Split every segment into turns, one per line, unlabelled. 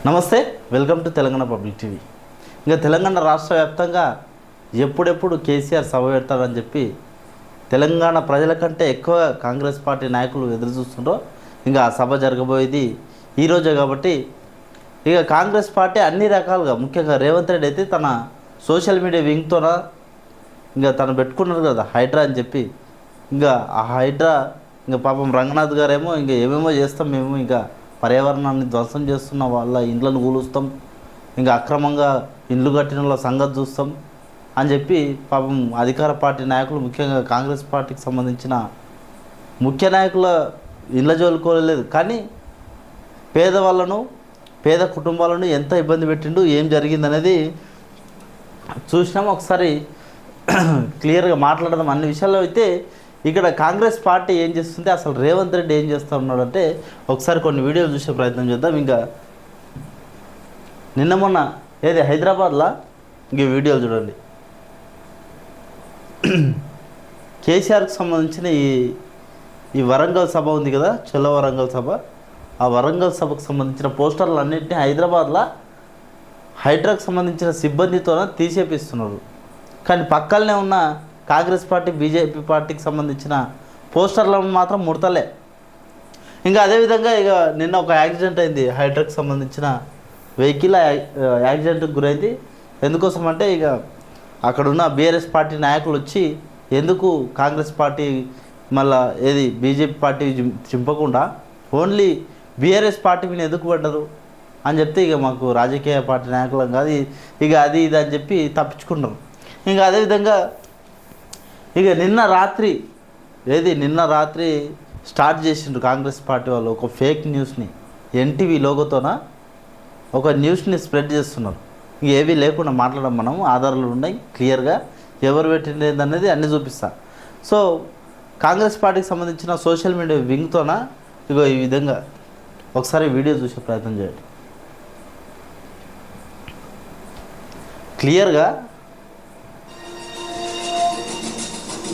నమస్తే, welcome to Telangana public TV. ఇంకా తెలంగాణ రాష్ట్ర వ్యాప్తంగా ఎప్పుడెప్పుడు కేసీఆర్ సభ పెడతారని చెప్పి తెలంగాణ ప్రజల కంటే ఎక్కువ కాంగ్రెస్ పార్టీ నాయకులు ఎదురు చూస్తుండ్రో. ఇంకా ఆ సభ జరగబోయేది ఈరోజే కాబట్టి ఇక కాంగ్రెస్ పార్టీ అన్ని రకాలుగా, ముఖ్యంగా రేవంత్ రెడ్డి అయితే తన సోషల్ మీడియా వింగ్తోన ఇంకా తను పెట్టుకున్నారు కదా హైడ్రా అని చెప్పి. ఇంకా ఆ హైడ్రా ఇంకా పాపం రంగనాథ్ గారేమో ఇంకా ఏమేమో చేస్తాం మేము, ఇంకా పర్యావరణాన్ని ధ్వంసం చేస్తున్న వాళ్ళ ఇండ్లను కూలుస్తాం, ఇంకా అక్రమంగా ఇండ్లు కట్టిన వాళ్ళ సంగతి చూస్తాం అని చెప్పి పాపం అధికార పార్టీ నాయకులు, ముఖ్యంగా కాంగ్రెస్ పార్టీకి సంబంధించిన ముఖ్య నాయకుల ఇళ్ళ జోలుకోలేదు. కానీ పేదవాళ్ళను, పేద కుటుంబాలను ఎంత ఇబ్బంది పెట్టిండు, ఏం జరిగిందనేది చూసినాము. ఒకసారి క్లియర్గా మాట్లాడదాం అన్ని విషయాల్లో. అయితే ఇక్కడ కాంగ్రెస్ పార్టీ ఏం చేస్తుంది, అసలు రేవంత్ రెడ్డి ఏం చేస్తూ ఉన్నాడంటే ఒకసారి కొన్ని వీడియోలు చూసే ప్రయత్నం చేద్దాం. ఇంకా నిన్న మొన్న హైదరాబాద్లో ఇంక వీడియోలు చూడండి. కేసీఆర్కి సంబంధించిన ఈ వరంగల్ సభ ఉంది కదా, చలో వరంగల్ సభ. ఆ వరంగల్ సభకు సంబంధించిన పోస్టర్లు అన్నింటినీ హైదరాబాద్లో హైడ్రాకు సంబంధించిన సిబ్బందితో తీసేపిస్తున్నారు. కానీ పక్కనే ఉన్న కాంగ్రెస్ పార్టీ, బీజేపీ పార్టీకి సంబంధించిన పోస్టర్లను మాత్రం ముడతలే. ఇంకా అదేవిధంగా ఇక నిన్న ఒక యాక్సిడెంట్ అయింది, హైడ్రాకు సంబంధించిన వెహికల్ యాక్సిడెంట్కి గురైంది. ఎందుకోసం అంటే ఇక అక్కడున్న బీఆర్ఎస్ పార్టీ నాయకులు వచ్చి ఎందుకు కాంగ్రెస్ పార్టీ మళ్ళీ బీజేపీ పార్టీ చింపకుండా ఓన్లీ బీఆర్ఎస్ పార్టీ మీద ఎందుకు పడ్డరు అని చెప్తే ఇక మాకు రాజకీయ పార్టీ నాయకులం కాదు, ఇక అది ఇది అని చెప్పి తప్పించుకున్నారు. ఇంకా అదేవిధంగా ఇక నిన్న రాత్రి స్టార్ట్ చేసిండ్రు కాంగ్రెస్ పార్టీ వాళ్ళు ఒక ఫేక్ న్యూస్ని, ఎన్టీవీ లోగోతోన ఒక న్యూస్ని స్ప్రెడ్ చేస్తున్నారు. ఇంక ఏవీ లేకుండా మాట్లాడడం, మనం ఆధారాలు ఉన్నాయి క్లియర్గా, ఎవరు పెట్టింది అనేది అన్నీ చూపిస్తా. సో కాంగ్రెస్ పార్టీకి సంబంధించిన సోషల్ మీడియా వింగ్తోన ఇగో ఈ విధంగా ఒకసారి వీడియో చూసే ప్రయత్నం చేయండి క్లియర్గా.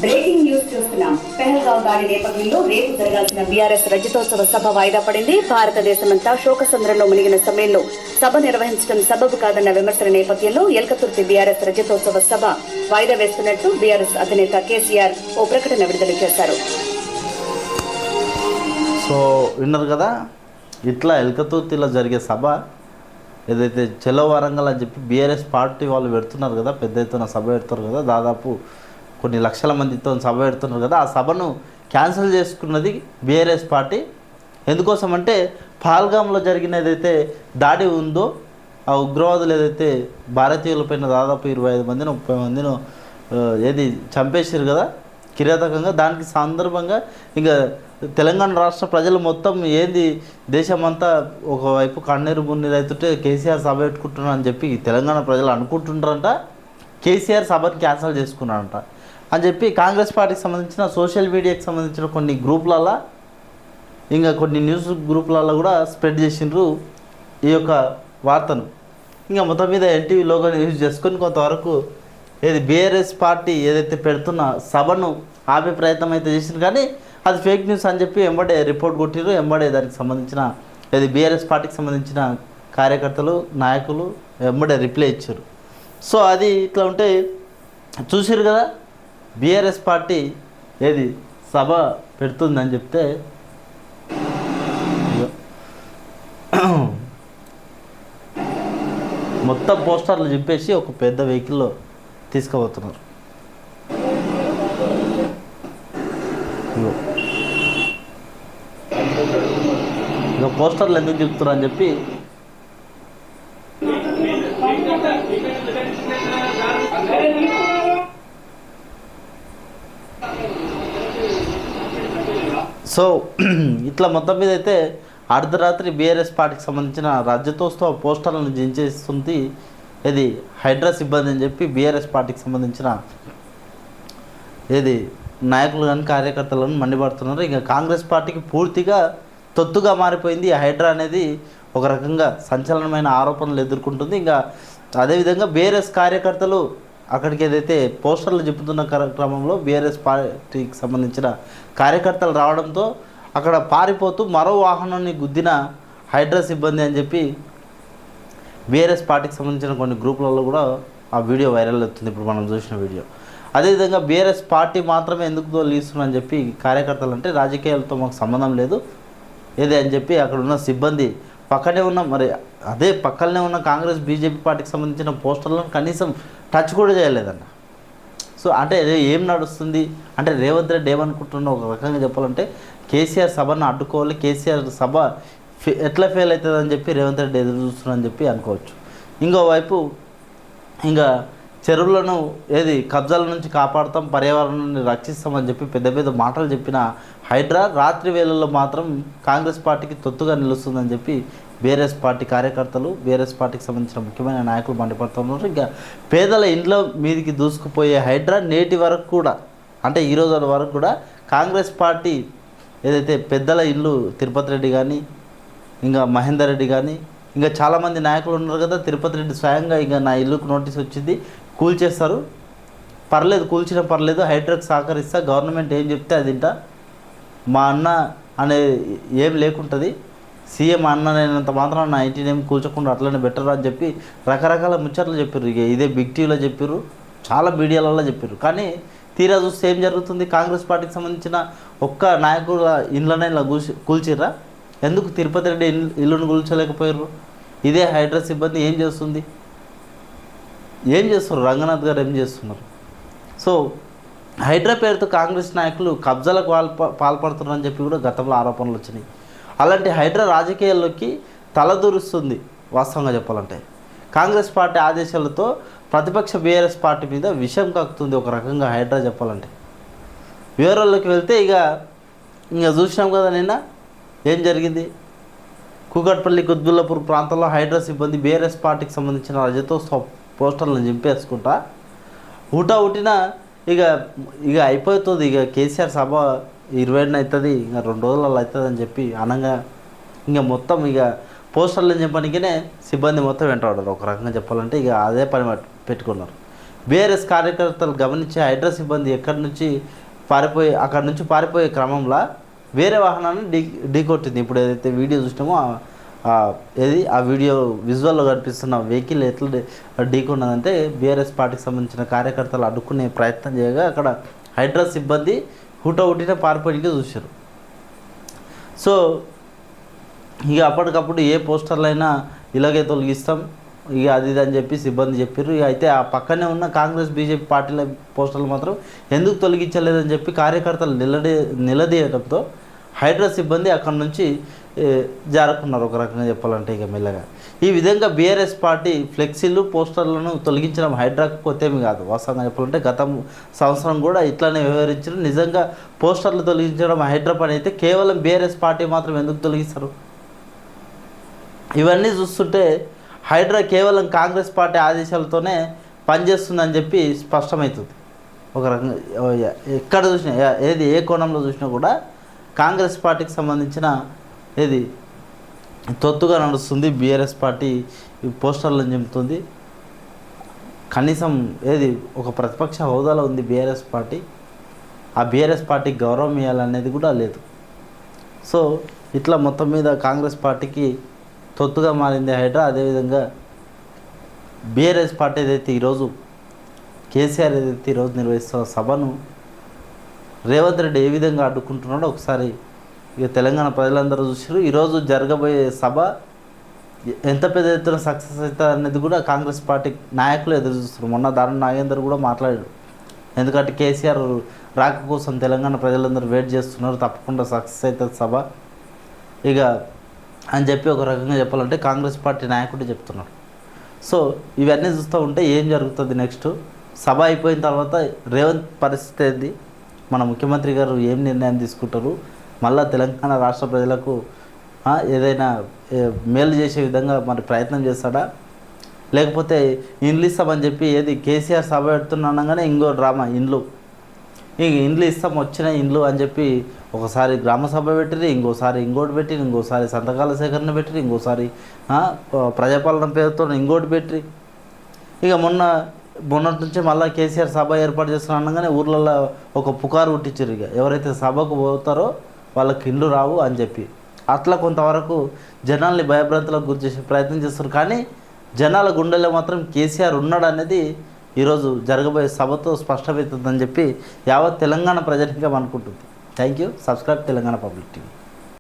బ్రేకింగ్ న్యూస్ చూస్తున్నాం. పెహల్గావ్ దాడి నేపథ్యంలో రేపు జరగాల్సిన బీఆర్ఎస్ రజతోత్సవ సభ వాయిదా పడింది. భారతదేశమంతా శోకసంద్రంలో మునిగిన సమయంలో సభ నిర్వహించడం సబబు కాదన్న విమర్శల నేపథ్యంలో ఎల్కతుర్తి బీఆర్ఎస్ రజతోత్సవ సభ వాయిదా వేస్తున్నట్టు బీఆర్ఎస్ అధినేత కేసీఆర్ ఓ ప్రకటన విడుదల చేశారు.
సో విన్నారు కదా, ఇట్లా ఎల్కతుర్తిలో జరిగే సభ ఏదైతే చెలో వరంగల్ అని చెప్పి బీఆర్ఎస్ పార్టీ వాళ్ళు పెడుతున్నారు కదా, పెద్ద ఎత్తున సభ పెడతారు కదా, దాదాపు కొన్ని లక్షల మందితో సభ పెడుతున్నారు కదా, ఆ సభను క్యాన్సిల్ చేసుకున్నది బీఆర్ఎస్ పార్టీ. ఎందుకోసం అంటే పహల్గామ్లో జరిగిన ఏదైతే దాడి ఉందో, ఆ ఉగ్రవాదులు ఏదైతే భారతీయులపైన దాదాపు 25 మందిని 30 మందిని చంపేసారు కదా కిరాతకంగా, దానికి సందర్భంగా ఇంకా తెలంగాణ రాష్ట్ర ప్రజలు మొత్తం దేశమంతా ఒకవైపు కన్నీరు మున్నీరు అవుతుంటే కేసీఆర్ సభ పెట్టుకుంటున్నారని అని చెప్పి తెలంగాణ ప్రజలు అనుకుంటుంటారంట. కేసీఆర్ సభను క్యాన్సిల్ చేసుకున్నారంట అని చెప్పి కాంగ్రెస్ పార్టీకి సంబంధించిన సోషల్ మీడియాకి సంబంధించిన కొన్ని గ్రూపులలో, ఇంకా కొన్ని న్యూస్ గ్రూపులలో కూడా స్ప్రెడ్ చేసిండ్రు ఈ యొక్క వార్తను. ఇంకా మొత్తం మీద ఎన్టీవీ లోగోని యూజ్ చేసుకొని కొంతవరకు బీఆర్ఎస్ పార్టీ ఏదైతే పెడుతున్న సభను ఆపే ప్రయత్నం అయితే చేసిండ్రు. కానీ అది ఫేక్ న్యూస్ అని చెప్పి ఎంబడే రిపోర్ట్ కొట్టిరు. ఎంబడే దానికి సంబంధించిన బీఆర్ఎస్ పార్టీకి సంబంధించిన కార్యకర్తలు, నాయకులు ఎంబడే రిప్లై ఇచ్చారు. సో అది ఇట్లా ఉంటే చూసారు కదా, బీఆర్ఎస్ పార్టీ సభ పెడుతుందని చెప్తే మొత్తం పోస్టర్లు చింపేసి ఒక పెద్ద వెహికల్లో తీసుకుపోతున్నారు. ఇక పోస్టర్లు ఎందుకు చెప్తున్నారు అని చెప్పి సో ఇట్లా మొత్తం మీద అయితే అర్ధరాత్రి బీఆర్ఎస్ పార్టీకి సంబంధించిన రజతోత్సవ పోస్టర్లను జించేస్తుంది హైడ్రా సిబ్బంది అని చెప్పి బీఆర్ఎస్ పార్టీకి సంబంధించిన నాయకులు కానీ కార్యకర్తలను మండిపడుతున్నారు. ఇంకా కాంగ్రెస్ పార్టీకి పూర్తిగా తొత్తుగా మారిపోయింది హైడ్రా అనేది. ఒక రకంగా సంచలనమైన ఆరోపణలు ఎదుర్కొంటుంది. ఇంకా అదేవిధంగా బీఆర్ఎస్ కార్యకర్తలు అక్కడికి పోస్టర్లు చెప్పుతున్న క్రమంలో బీఆర్ఎస్ పార్టీకి సంబంధించిన కార్యకర్తలు రావడంతో అక్కడ పారిపోతూ మరో వాహనాన్ని గుద్దిన హైడ్రా సిబ్బంది అని చెప్పి బీఆర్ఎస్ పార్టీకి సంబంధించిన కొన్ని గ్రూపులలో కూడా ఆ వీడియో వైరల్ అవుతుంది ఇప్పుడు మనం చూసిన వీడియో. అదేవిధంగా బీఆర్ఎస్ పార్టీ మాత్రమే ఎందుకు తొలగిస్తున్నారని చెప్పి కార్యకర్తలు అంటే రాజకీయాలతో మాకు సంబంధం లేదు ఏదే అని చెప్పి అక్కడ ఉన్న సిబ్బంది పక్కనే ఉన్న మరి అదే పక్కనే ఉన్న కాంగ్రెస్ బీజేపీ పార్టీకి సంబంధించిన పోస్టర్లను కనీసం టచ్ కూడా చేయలేదన్న. సో అంటే ఏం నడుస్తుంది అంటే రేవంత్ రెడ్డి ఏమనుకుంటున్నా ఒక రకంగా చెప్పాలంటే కేసీఆర్ సభను అడ్డుకోవాలి, కేసీఆర్ సభ ఎట్లా ఫెయిల్ అవుతుందని చెప్పి రేవంత్ రెడ్డి ఎదురు చూస్తున్నారని చెప్పి అనుకోవచ్చు. ఇంకోవైపు ఇంకా చెరువులను కబ్జాల నుంచి కాపాడుతాం, పర్యావరణాన్ని రక్షిస్తామని చెప్పి పెద్ద పెద్ద మాటలు చెప్పిన హైడ్రా రాత్రి వేళల్లో మాత్రం కాంగ్రెస్ పార్టీకి తొత్తుగా నిలుస్తుందని చెప్పి బీఆర్ఎస్ పార్టీ కార్యకర్తలు, బీఆర్ఎస్ పార్టీకి సంబంధించిన ముఖ్యమైన నాయకులు మండిపడుతున్నారు. ఇంకా పేదల ఇండ్ల మీదకి దూసుకుపోయే హైడ్రా నేటి వరకు కూడా అంటే ఈ రోజు వరకు కూడా కాంగ్రెస్ పార్టీ ఏదైతే పెద్దల ఇల్లు తిరుపతి రెడ్డి కానీ ఇంకా మహేందర్ రెడ్డి కానీ ఇంకా చాలామంది నాయకులు ఉన్నారు కదా, తిరుపతి రెడ్డి స్వయంగా ఇంకా నా ఇల్లుకు నోటీస్ వచ్చింది కూల్చేస్తారు, పర్లేదు కూల్చినా పర్లేదు, హైడ్రాకి సహకరిస్తా, గవర్నమెంట్ ఏం చెప్తే అది తింటా, మా అన్న అనే ఏం లేకుంటుంది, సీఎం అన్ననేంత మాత్రం నా ఇంటిని ఏం కూల్చకుండా అట్లనే బెటర్ అని చెప్పి రకరకాల ముచ్చట్లు చెప్పారు. ఇక ఇదే బిగ్ టీవీలో చెప్పారు, చాలా మీడియాలలో చెప్పారు. కానీ తీరా చూస్తే ఏం జరుగుతుంది? కాంగ్రెస్ పార్టీకి సంబంధించిన ఒక్క నాయకుల ఇండ్లనే ఇలా కూల్చిర్రా? ఎందుకు తిరుపతి రెడ్డి ఇల్లును కూల్చలేకపోయారు? ఇదే హైడ్రా సిబ్బంది ఏం చేస్తుంది? ఏం చేస్తున్నారు? రంగనాథ్ గారు ఏం చేస్తున్నారు? సో హైడ్రా పేరుతో కాంగ్రెస్ నాయకులు కబ్జాలకు పాల్పడుతున్నారని చెప్పి కూడా గతంలో ఆరోపణలు వచ్చినాయి. అలాంటి హైడ్రా రాజకీయాల్లోకి తలదూరుస్తుంది. వాస్తవంగా చెప్పాలంటే కాంగ్రెస్ పార్టీ ఆదేశాలతో ప్రతిపక్ష బీఆర్ఎస్ పార్టీ మీద విషం కక్కుతుంది ఒక రకంగా హైడ్రా చెప్పాలంటే. వివరాల్లోకి వెళ్తే ఇంకా చూసినాం కదా నిన్న ఏం జరిగింది. కూకట్పల్లి కుత్బుల్లాపూర్ ప్రాంతంలో హైడ్రా సిబ్బంది బీఆర్ఎస్ పార్టీకి సంబంధించిన రజతోత్సవ పోస్టర్లను చింపేసుకుంటా ఉట్టిన ఇక అయిపోతుంది. ఇక కేసీఆర్ సభ 20న అవుతుంది, ఇంకా 2 రోజులలో అవుతుంది అని చెప్పి అనగా ఇంకా మొత్తం పోస్టర్లను చెప్పడానికినే సిబ్బంది మొత్తం వెంటాడారు ఒక రకంగా చెప్పాలంటే. ఇక అదే పని పెట్టుకున్నారు. బీఆర్ఎస్ కార్యకర్తలు గమనించే హైడ్రా సిబ్బంది అక్కడి నుంచి పారిపోయే క్రమంలో వేరే వాహనాన్ని ఢీకొట్టింది. ఇప్పుడు ఏదైతే వీడియో చూసినామో ఆ వీడియో విజువల్లో కనిపిస్తున్న వెహికల్ ఎట్లా ఢీకొన్నదంటే బీఆర్ఎస్ పార్టీకి సంబంధించిన కార్యకర్తలు అడ్డుకునే ప్రయత్నం చేయగా అక్కడ హైడ్రా సిబ్బంది హుటా పారిపోయికి చూశారు. సో ఇక అప్పటికప్పుడు ఏ పోస్టర్లైనా ఇలాగే తొలగిస్తాం అది ఇది అని చెప్పి సిబ్బంది చెప్పారు. అయితే ఆ పక్కనే ఉన్న కాంగ్రెస్ బీజేపీ పార్టీల పోస్టర్లు మాత్రం ఎందుకు తొలగించలేదని చెప్పి కార్యకర్తలు నిలదీయడంతో హైడ్రా సిబ్బంది అక్కడి నుంచి జారుకున్నారు ఒక రకంగా చెప్పాలంటే. ఇక మెల్లగా ఈ విధంగా బీఆర్ఎస్ పార్టీ ఫ్లెక్సీలు పోస్టర్లను తొలగించడం హైడ్రాకు కొత్తేమి కాదు. వాస్తవంగా చెప్పాలంటే గత సంవత్సరం కూడా ఇట్లానే వ్యవహరించారు. నిజంగా పోస్టర్లు తొలగించడం హైడ్రా పని అయితే కేవలం బీఆర్ఎస్ పార్టీ మాత్రం ఎందుకు తొలగిస్తారు? ఇవన్నీ చూస్తుంటే హైడ్రా కేవలం కాంగ్రెస్ పార్టీ ఆదేశాలతోనే పనిచేస్తుందని చెప్పి స్పష్టమవుతుంది ఒక రకంగా. ఎక్కడ చూసినా ఏ కోణంలో చూసినా కూడా కాంగ్రెస్ పార్టీకి సంబంధించిన తొత్తుగా నడుస్తుంది. బీఆర్ఎస్ పార్టీ పోస్టర్లను చెబుతుంది. కనీసం ఒక ప్రతిపక్ష హోదాలో ఉంది బీఆర్ఎస్ పార్టీ. ఆ బీఆర్ఎస్ పార్టీకి గౌరవం ఇవ్వాలనేది కూడా లేదు. సో ఇట్లా మొత్తం మీద కాంగ్రెస్ పార్టీకి తొత్తుగా మారింది హైడ్రా. అదేవిధంగా బీఆర్ఎస్ పార్టీ కేసీఆర్ ఏదైతే ఈరోజు నిర్వహిస్తున్న సభను రేవంత్ రెడ్డి ఏ విధంగా అడ్డుకుంటున్నాడో ఒకసారి తెలంగాణ ప్రజలందరూ చూసారు. ఈరోజు జరగబోయే సభ ఎంత పెద్ద ఎత్తున సక్సెస్ అవుతుంది అనేది కూడా కాంగ్రెస్ పార్టీ నాయకులు ఎదురు చూస్తున్నారు. మొన్న దారుణ నాగేందర్ కూడా మాట్లాడాడు. ఎందుకంటే కేసీఆర్ రాక కోసం తెలంగాణ ప్రజలందరూ వెయిట్ చేస్తున్నారు, తప్పకుండా సక్సెస్ అవుతుంది సభ అని చెప్పి ఒక రకంగా చెప్పాలంటే కాంగ్రెస్ పార్టీ నాయకుడు చెప్తున్నాడు. సో ఇవన్నీ చూస్తూ ఉంటే ఏం జరుగుతుంది నెక్స్ట్? సభ అయిపోయిన తర్వాత రేవంత్ పరిస్థితి ఏంది? మన ముఖ్యమంత్రి గారు ఏం నిర్ణయం తీసుకుంటారు? మళ్ళీ తెలంగాణ రాష్ట్ర ప్రజలకు ఏదైనా మేలు చేసే విధంగా మరి ప్రయత్నం చేస్తాడా? లేకపోతే ఇండ్లు ఇస్తామని చెప్పి కేసీఆర్ సభ పెడుతున్నానగానే ఇంకో డ్రామా ఇండ్లు ఇస్తాం వచ్చిన ఇండ్లు అని చెప్పి ఒకసారి గ్రామ సభ పెట్టిరి, ఇంకోసారి ఇంకోటి పెట్టిరి, ఇంకోసారి సంతకాల సేకరణ పెట్టిరి, ఇంకోసారి ప్రజాపాలన పేరుతో ఇంకోటి పెట్టిరి. మొన్నటి నుంచి మళ్ళీ కేసీఆర్ సభ ఏర్పాటు చేస్తున్నానగానే ఊర్లలో ఒక పుకారు పుట్టించారు. ఎవరైతే సభకు పోతారో వాళ్ళకి ఇండ్లు రావు అని చెప్పి అట్లా కొంతవరకు జనాల్ని భయభ్రాంతులకు గురి చేసే ప్రయత్నం చేస్తారు. కానీ జనాల గుండెల్లో మాత్రం కేసీఆర్ ఉన్నాడు అనేది ఈరోజు జరగబోయే సభతో స్పష్టమవుతుందని చెప్పి యావత్ తెలంగాణ ప్రజానికం అనుకుంటుంది. Thank you. Subscribe Telangana public TV.